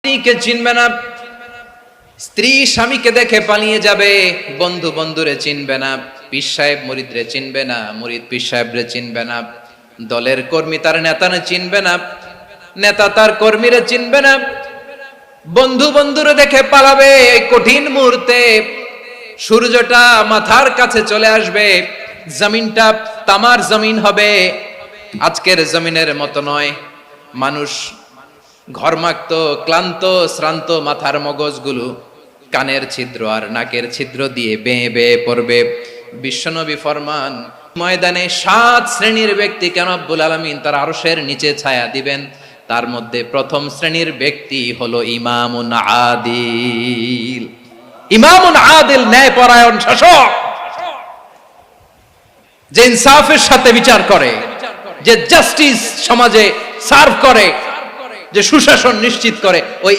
স্ত্রীকে চিনবে না, স্ত্রী স্বামীকে দেখে পালিয়ে যাবে, বন্ধু বন্ধুরে চিনবে না, পীর সাহেব মুরিদরে চিনবে না, মুরিদ পীর সাহেবরে চিনবে না, দলের কর্মী তার নেতারে চিনবে না, নেতা তার কর্মীরে চিনবে না, বন্ধু বন্ধুরে দেখে পালাবে। এই কঠিন মুহূর্তে সূর্যটা মাথার কাছে চলে আসবে, জমিনটা তামার জমিন হবে, আজকের জমিনের মতো নয়। মানুষ ঘর্মাক্ত, ক্লান্ত, শ্রান্ত মাথার মগজগুলো কানের ছিদ্র আর নাকের ছিদ্র দিয়ে বেয়ে বেয়ে পড়বে। বিশ্বনবী ফরমান, ময়দানে 7 শ্রেণীর ব্যক্তিকে রব্বুল আলামিন তার আরশের নিচে ছায়া দিবেন। তার মধ্যে প্রথম শ্রেণীর ব্যক্তি হলো ইমামুন আদিল। ইমামুন আদিল, ন্যায়পরায়ণ শাসক, যে ইনসাফের সাথে বিচার করে, যে জাস্টিস সমাজে সার্ভ করে, যে সুশাসন নিশ্চিত করে, ওই